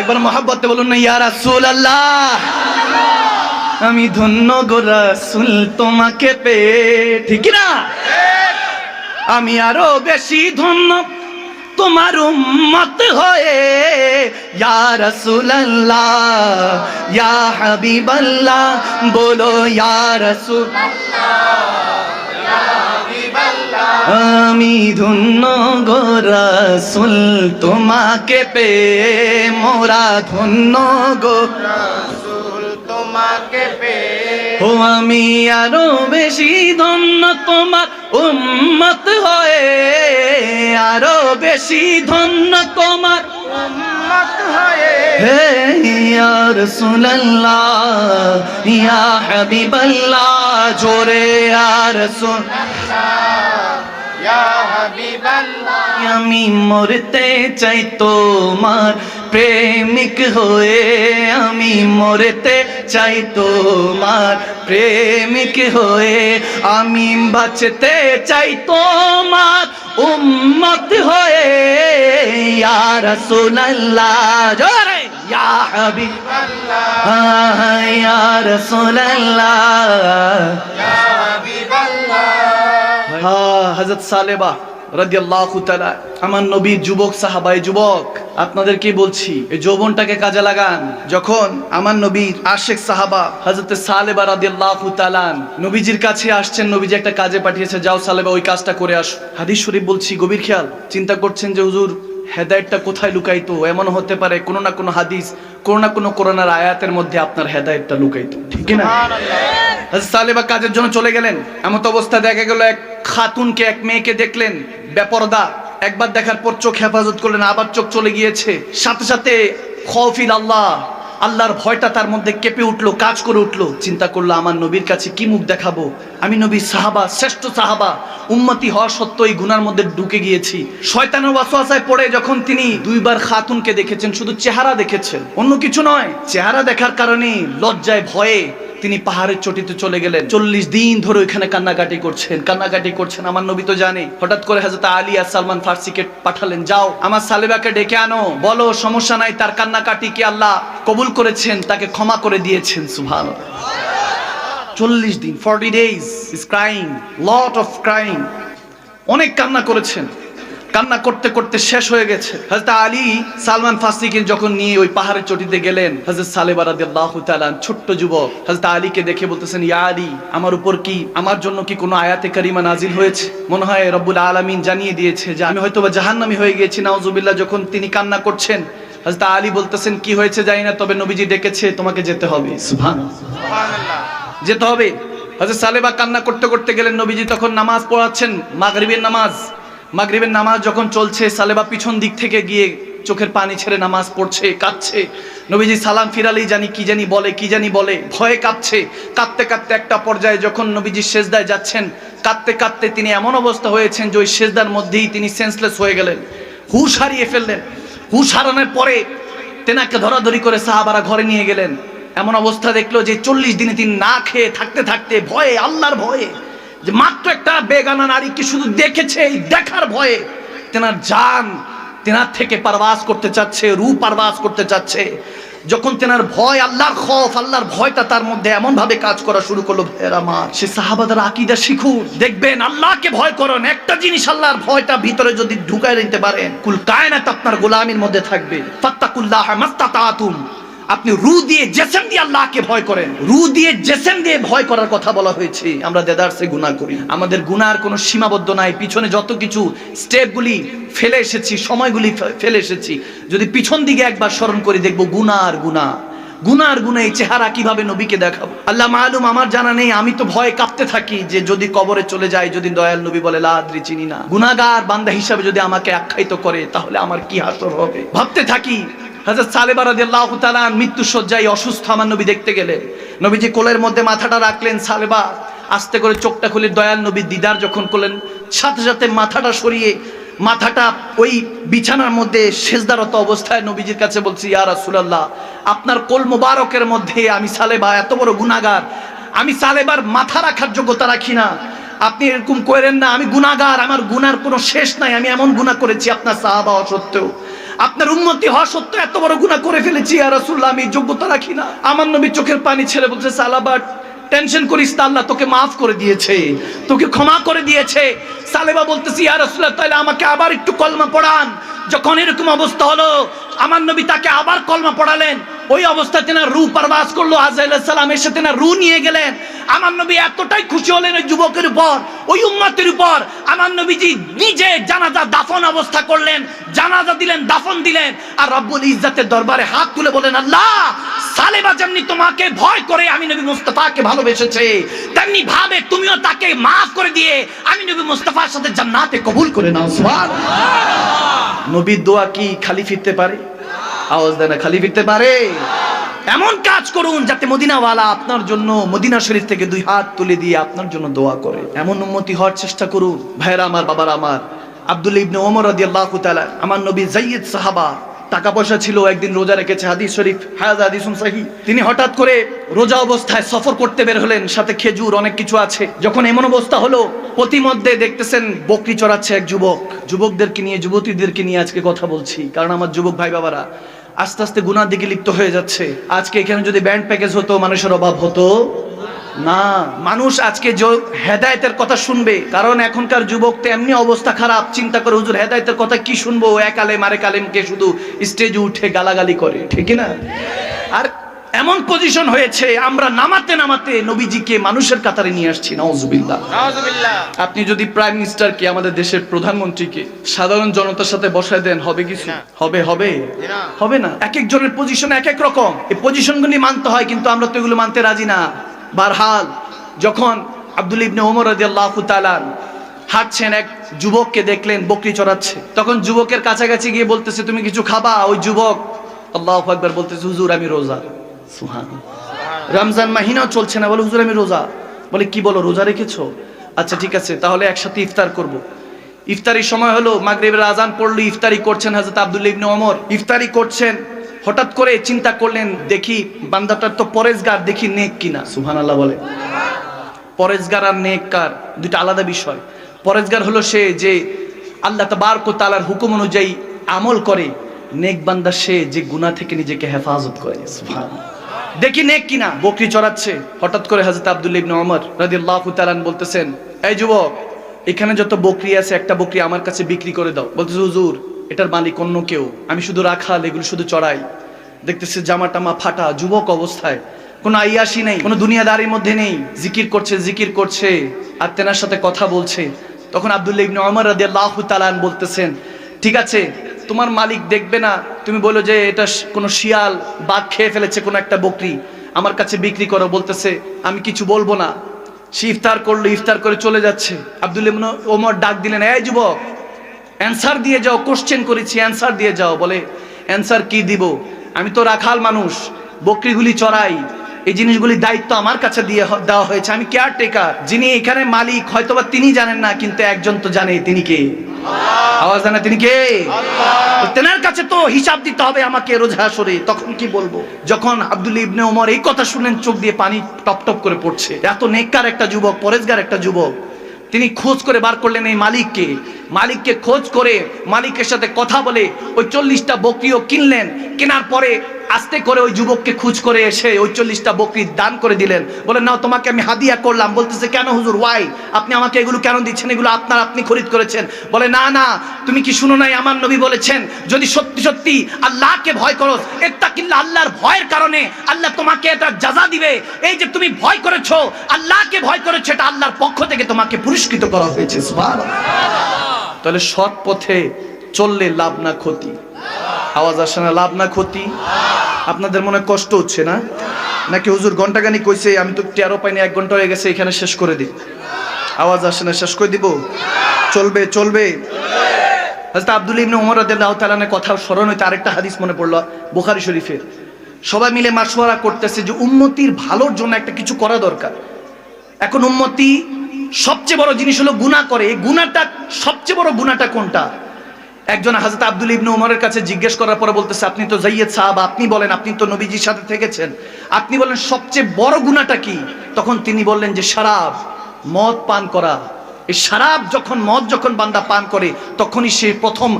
একবার মহব্বতে বলুন না ইয়া রাসূলুল্লাহ। আমি ধন্য গো রাসূল তোমাকে পেয়ে, ঠিক না? আমি আরো বেশি ধন্য তোমার উম্মত হয়ে, ইয়া রাসূলুল্লাহ ইয়া হাবিবাল্লাহ, বলো ইয়া রাসূলুল্লাহ ইয়া হাবিবাল্লাহ। আমি ধন্য গো রাসূল তোমাকে পেয়ে, মোরা ধন্য গো রাসূল তোমাকে পেয়ে। ও আমি আরো বেশি ধন্য তোমার উম্মত হয়ে, আরো বেশি ধন্য তোমার উম্মত হয়ে। হে ইয়া রাসূলুল্লাহ ইয়া হাবিবাল্লাহ, জোরে ইয়া রাসূলুল্লাহ ইয়া হাবিবাল্লাহ। আমি মরতে চাই তোমার প্রেমিক হয়ে, আমি মরতে চাই তোমার প্রেমিক হয়ে। আমি বাঁচতে চাই তোমার উম্মত হয়ে, ইয়া রাসূলুল্লাহ, জোরে ইয়া হাবিবাল্লাহ ইয়া রাসূলুল্লাহ ইয়া হাবিবাল্লাহ। হযরত সালেবা রাদিয়াল্লাহু তাআলা, আমার নবীর যুবক সাহাবা, যুবক আপনাদেরকে বলছি এই যৌবনটাকে কাজে লাগান। যখন আমার নবীর আশিক সাহাবা হযরত সালেবা রাদিয়াল্লাহু তাআলা নবীজির কাছে আসছেন, নবীজি একটা কাজে পাঠিয়েছে, যাও সালেবা ওই কাজটা করে আসো। হাদিস শরীফ বলছি, গভীর খেয়াল। চিন্তা করছেন যে হুজুর হেদায়েতটা কোথায় লুকাইতো? এমন হতে পারে কোনো না কোনো হাদিস, কোনো না কোনো কোরআনের আয়াতের মধ্যে আপনার হেদায়েতটা লুকাইতো, ঠিক না? হযরত সালেবা কাজের জন্য চলে গেলেন। এমন অবস্থা দেখা গেল এক খাতুনকে, এক মেয়েকে দেখলেন বেপরদা। একবার দেখার পর চোখ হেফাজত করলেন, আবার চোখ চলে গিয়েছে। সাথে সাথে খৌফিল আল্লাহ, আল্লাহর ভয়টা তার মধ্যে কেঁপে উঠলো, কাজ করে উঠলো। চিন্তা করলো আমার নবীর কাছে কি মুখ দেখাবো? আমি নবীর সাহাবা, শ্রেষ্ঠ সাহাবা, উম্মতি হওয়া সত্ত্বেও এই গুনার মধ্যে ঢুকে গিয়েছি। শয়তানের ওয়াসওয়াসায় পড়ে যখন তিনি দুইবার খাতুনকে দেখেছেন, শুধু চেহারা দেখেছেন, অন্য কিছু নয়, চেহারা দেখার কারণে লজ্জায় ভয়ে তিনি পাহাড়ের চটিতে চলে গেলেন। 40 দিন ধরে ওইখানে কান্নাকাটি করছেন। আমার নবী তো জানে। হঠাৎ করে হযরত আলী আর সালমান ফার্সিকে পাঠালেন, যাও আমার সালেবাকে ডেকে আনো, বলো সমস্যা নাই, তার কান্নাকাটি কি আল্লাহ কবুল করেছেন, তাকে ক্ষমা করে দিয়েছেন। সুবহানাল্লাহ। 40 দিন, 40 days is crying, lot of crying, অনেক কান্না করেছেন। কান্না করতে করতে শেষ হয়ে গেছে। হযরত আলী সালমান ফার্সিকে যখন নিয়ে ওই পাহাড়ের চটিতে গেলেন, হযরত সালেবা রাদিয়াল্লাহু তাআলা ছোট্ট যুবক হযরত আলীকে দেখে বলতেছেন, ইয়া আলী, আমার উপর কি, আমার জন্য কি কোনো আয়াতে কারিমা নাজিল হয়েছে? মনে হয় রব্বুল আলামিন জানিয়ে দিয়েছে যে আমি হয়তো বা জাহান্নামী হয়ে গিয়েছি, নাউজুবিল্লাহ। যখন তিনি কান্না করছেন, হযরত আলী বলতেছেন, কি হয়েছে জানি না, তবে নবীজি ডেকেছে, তোমাকে যেতে হবে। সুবহানাল্লাহ, যেতে হবে। হযরত সালেবা কান্না করতে করতে গেলেন। নবীজি তখন নামাজ পড়াচ্ছেন, মাগরিবের নামাজ যখন চলছে, সালেবা পিছন দিক থেকে গিয়ে চোখের পানি ছেড়ে নামাজ পড়ছে, কাঁদছে। নবীজি সালাম ফিরালেই কি জানি বলে ভয়ে কাঁপছে। কাঁদতে কাঁদতে একটা পর্যায়ে যখন নবীজি সেজদায় যাচ্ছেন, কাঁদতে কাঁদতে তিনি এমন অবস্থা হয়েছেন যে ওই সেজদার মধ্যেই তিনি সেন্সলেস হয়ে গেলেন, হুঁশ হারিয়ে ফেললেন। হুঁশ হারানোর পরে তেনাকে ধরাধরি করে সাহাবারা ঘরে নিয়ে গেলেন। এমন অবস্থা দেখলো যে 40 দিনে তিনি না খেয়ে থাকতে থাকতে ভয়ে, আল্লাহর ভয়ে, যে মাত্র একটা বেগানা নারীকে শুধু দেখেছে, এই দেখার ভয়ে তেনার জান তেনার থেকে পারওয়াজ করতে চাচ্ছে, রূহ পারওয়াজ করতে চাচ্ছে। যখন তেনার ভয়, আল্লাহর খৌফ, আল্লাহর ভয়টা তার মধ্যে এমন ভাবে কাজ করা শুরু করলো, ভাইয়েরা আমার, সে সাহাবাদের আকীদা শিখুন। দেখবেন আল্লাহকে ভয় করুন, একটা জিনিস আল্লাহর ভয়টা ভিতরে যদি ঢুকায় নিতে পারেন, কুল কায়নাত আপনার গোলামির মধ্যে থাকবে। ফাত্তাকুল্লাহ মাস্তাতাতুম। আপনি রু দিয়ে জিসম দিয়ে আল্লাহকে ভয় করেন। রু দিয়ে জিসম দিয়ে ভয় করার কথা বলা হয়েছে। আমরা দেদারসে গুনাহ করি, আমাদের গুনার কোনো সীমাবদ্ধ নাই। পিছনে যত কিছু স্টেপগুলি ফেলে এসেছি, সময়গুলি ফেলে এসেছি, যদি পিছন দিকে একবার স্মরণ করি, দেখবো গুনার গুণা এই চেহারা কিভাবে নবীকে দেখাবো আল্লাহ মালুম। আমার জানা নেই, আমি তো ভয়ে কাঁপতে থাকি যে যদি কবরে চলে যাই, যদি দয়াল নবী বলে লা আদ্রি, চিনি না, গুনাহগার বান্দা হিসাবে যদি আমাকে আখ্যায়িত করে, তাহলে আমার কি হাসর হবে, ভাবতে থাকি। হযরত সালেবা রাদিয়াল্লাহু তাআলা মৃত্যু শয্যায় অসুস্থ, আমার নবী দেখতে গেলেন। নবীজি কোলের মধ্যে মাথাটা রাখলেন, সালেবা আস্তে করে চোখটা খুলে দয়াল নবীর দিদার যখন করলেন, সাথে সাথে মাথাটা সরিয়ে, মাথাটা ওই বিছানার মধ্যে সেজদারত অবস্থায় নবীজির কাছে বলছি, ইয়া রাসূলুল্লাহ, আপনার কোল মোবারকের মধ্যে আমি সালেবা এত বড় গুনাহগার, আমি সালেবার মাথা রাখার যোগ্যতা রাখি না, আপনি এরকম করেন না, আমি গুনাহগার, আমার গুনার কোনো শেষ নাই, আমি এমন গুনাহ করেছি আপনার সাহাবা সত্ত্বেও। আপনার উম্মতি হওয়া সত্ত্বেও এত বড় গুনাহ করে ফেলেছি ইয়া রাসূলুল্লাহ, আমি যোগ্যতা রাখি না। আমার নবী চোখের পানি ছেড়ে বলছে, সালাবা টেনশন করিস না, আল্লাহ তোকে মাফ করে দিয়েছে, তোকে ক্ষমা করে দিয়েছে। সালেবা বলতেছি, ইয়া রাসূলুল্লাহ তাহলে আমাকে আবার একটু কলমা পড়ান। যখন এরকম অবস্থা হলো, আমার নবী তাকে আবার কলমা পড়ালেন। ওই অবস্থায় তিনি রূহ পারবাস করলো, আজরাইল আলাইহিস সালাম এসে তিনি রূহ নিয়ে গেলেন। আমার নবী এতটাই খুশি হলেন ওই যুবকের উপর, ওই উম্মতের উপর। আমার নবীজি নিজে জানাজা দাফন অবস্থা করলেন, জানাজা দিলেন, দাফন দিলেন, আর রব্বুল ইজ্জতের দরবারে হাত তুলে বলেন, আল্লাহ সালেবা যেমনি তোমাকে ভয় করে আমি নবী মুস্তাফাকে ভালোবেসেছে, তেমনি ভাবে তুমিও তাকে মাফ করে দিয়ে আমি নবী মুস্তাফার সাথে জান্নাতে কবুল করে নাও। সুবহানাল্লাহ। নবীর দোয়া কি খালি ফিরতে পারে? আওয়াজ দেন, খালি ফিরতে পারে? এমন কাজ করুন যাতে মদিনাওয়ালা আপনার জন্য মদিনা শরীফ থেকে দুই হাত তুলে দিয়ে আপনার জন্য দোয়া করে। এমন উম্মতি হওয়ার চেষ্টা করুন। ভাইরা আমার, বাবারা আমার, আব্দুল্লাহ ইবনে ওমর রাদিয়াল্লাহু তাআলা, আমার নবী যায়েদ সাহাবা, টাকা পয়সা ছিল, একদিন রোজা রেখেছে, হাদিস শরীফ, হাযা হাদিসুন সহিহ। তিনি হঠাৎ করে রোজা অবস্থায় সফর করতে বের হলেন, সাথে খেজুর অনেক কিছু আছে। যখন এমন অবস্থা হলো, প্রতিমধ্যে দেখতেছেন বকরি চড়াচ্ছে এক যুবক। যুবকদেরকে নিয়ে, যুবতীদেরকে নিয়ে আজকে কথা বলছি, কারণ আমার যুবক ভাই বাবারা আস্তে আস্তে গুনার দিকে লিপ্ত হয়ে যাচ্ছে। আজকে এখানে যদি ব্যান্ড প্যাকেজ হতো, মানুষের অভাব হতো না। মানুষ আজকে হেদায়েতের কথা শুনবে, কারণ এখনকার যুবক তো এমনি অবস্থা খারাপ, চিন্তা করে হুজুর হেদায়েতের কথা কি শুনবো, এক আলেম আরেক আলেমকে শুধু স্টেজে উঠে গালাগালি করে, ঠিক না? আর এমন পজিশন হয়েছে, আমরা নামাতে নামাতে নবীজিকে মানুষের কাতারে নিয়ে আসছি। নাউজুবিল্লাহ, নাউজুবিল্লাহ। আপনি যদি প্রাইম মিনিস্টারকে, আমাদের দেশের প্রধানমন্ত্রীকে সাধারণ জনতার সাথে বসায় দেন, হবে কিছু? হবে? হবে না। এক একজনের পজিশন এক এক রকম, এই পজিশনগুলি মানতে হয়, কিন্তু আমরা তো এগুলো মানতে রাজি না। বারহাল, যখন আব্দুল্লাহ ইবনে ওমর রাদিয়াল্লাহু তাআলা হাঁটছেন, এক যুবককে দেখলেন বকরি চড়াচ্ছে। তখন যুবকের কাছাকাছি গিয়ে বলতেছে, তুমি কিছু খাবা? ওই যুবক আল্লাহু আকবার বলতেছে, হুজুর আমি রোজা। সুবহানাল্লাহ। রমজান মাহিনাও চলছে না, বলে হুজুর আমি রোজা। বলে কি বলো, রোজা রেখেছো? আচ্ছা ঠিক আছে, তাহলে একসাথে ইফতার করব। ইফতারির সময় হলো, মাগরিবের আজান পড়লো, ইফতারি করছেন হযরত আব্দুল্লাহ ইবনে ওমর, ইফতারি করছেন। হঠাৎ করে চিন্তা করলেন, দেখি বান্দাটার তো পরেজগার, দেখি নেক কিনা। সুবহানাল্লাহ বলে। পরেজগার আর নেককার দুটো আলাদা বিষয়। পরেজগার হলো সে যে আল্লাহ তাবারক ওয়া তাআলার হুকুম অনুযায়ী আমল করে, নেক বান্দা সে যে গুনাহ থেকে নিজেকে হেফাজত করে। সুবহানাল্লাহ। দেখি নেক কিনা। বকরি চড়াচ্ছে, হঠাৎ করে হযরত আব্দুল্লাহ ইবনে ওমর রাদিয়াল্লাহু তাআলা বলতেছেন, এই যুবক, এখানে যত বকরি আছে একটা বকরি আমার কাছে বিক্রি করে দাও। বলতেছে, হুজুর এটার মালিক অন্য কেউ, আমি শুধু রাখাল, এগুলো শুধু চড়াই। দেখতেছে জামা টামা ফাটা, যুবক অবস্থায়, কোনো আইয়াসি নেই, কোনো দুনিয়াদারির মধ্যে নেই, জিকির করছে আর তেনার সাথে কথা বলছে। তখন আব্দুল্লাহ ইবনে ওমর রাদিয়াল্লাহু তাআলা বলতেছেন, ঠিক আছে, তোমার মালিক দেখবে না, তুমি বলো যে এটা কোনো শিয়াল বাঘ খেয়ে ফেলেছে কোনো একটা বকরি, আমার কাছে বিক্রি করো। বলতেছে, আমি কিছু বলবো না। সে ইফতার করলো, ইফতার করে চলে যাচ্ছে। আব্দুল্লাহ ইবনে ওমর ডাক দিলেন, এই যুবক, অ্যান্সার দিয়ে যাও, কোশ্চেন করেছি, অ্যান্সার দিয়ে যাও। বলে, অ্যান্সার কি দিব? আমি তো রাখাল মানুষ, বকরিগুলি চড়াই, এই জিনিসগুলি দায়িত্ব আমার কাছে দিয়ে দেওয়া হয়েছে, আমি কেয়ারটেকার। যিনি এখানে মালিক হয়তোবা তিনি জানেন না, কিন্তু একজন তো জানে, তিনি কে? আওয়াজ জানে, তিনি কে? তেনার কাছে তো হিসাব দিতে হবে আমাকে রোজ হাসরে। তখন কি বলবো? যখন আব্দুল্লাহ ইবনে ওমর এই কথা শুনেন, চোখ দিয়ে পানি টপ টপ করে পড়ছে। এত নেককার একটা যুবক, পরেজগার একটা যুবক, তিনি খোঁজ করে বার করলেন এই মালিককে। মালিককে খোঁজ করে মালিকের সাথে কথা বলে ওই 40টা বকরিও কিনলেন। কেনার পরে আস্তে করে ওই যুবককে খোঁজ করে এসে ওই 40টা বকরি দান করে দিলেন। বলেন, নাও তোমাকে আমি হাদিয়া করলাম। বলতেছে, কেন হুজুর, ওয়াই? আপনি আমাকে এগুলো কেন দিচ্ছেন? এগুলো আপনি খরিদ করেছেন। বলে, না না, তুমি কি শুনো নাই, আমার নবী বলেছেন, যদি সত্যি সত্যি আল্লাহকে ভয় করো, ইত্তাকিল্লাহ, আল্লাহর ভয়ের কারণে আল্লাহ তোমাকে এটা জাযা দিবে। এই যে তুমি ভয় করেছো, আল্লাহকে ভয় করেছো, এটা আল্লাহর পক্ষ থেকে তোমাকে পুরস্কৃত করা হয়েছে। সুবহানাল্লাহ। তাহলে সৎ পথে চললে লাভ না ক্ষতি? আওয়াজ আসে না? লাভ না ক্ষতি? আপনাদের মনে কষ্ট হচ্ছে না নাকি? হুজুর ঘন্টাখানি কইছে, আমি তো টেরও পাইনি, 1 ঘন্টা হয়ে গেছে, এখানে শেষ করে দিই। আওয়াজ আসে না? শেষ করে দিব? চলবে? হযরত আব্দুল্লাহ ইবনে ওমর রাদিয়াল্লাহু তাআলা কথা স্মরণ হইতে আরেকটা হাদিস মনে পড়লো, বুখারী শরীফের। সবাই মিলে মাশওয়ারা করতেছে যে উম্মতির ভালোর জন্য একটা কিছু করা দরকার। এখন উম্মতি সবচেয়ে বড় জিনিস হলো গুনাহ করে। এই গুনাহটা, সবচেয়ে বড় গুনাহটা কোনটা? একজন হযরত আব্দুল্লাহ ইবনে ওমরের কাছে জিজ্ঞেস করার পরে বলতেছে, আপনি তো যায়েদ সাহাবা, আপনি বলেন, আপনি তো নবীজির সাথে থেকেছেন, আপনি বলেন সবচেয়ে বড় গুনাহটা কি? তখন তিনি বললেন যে শরাব, মদ পান করা। এই শরাব যখন, মদ যখন বান্দা পান করে, তখনই সে প্রথম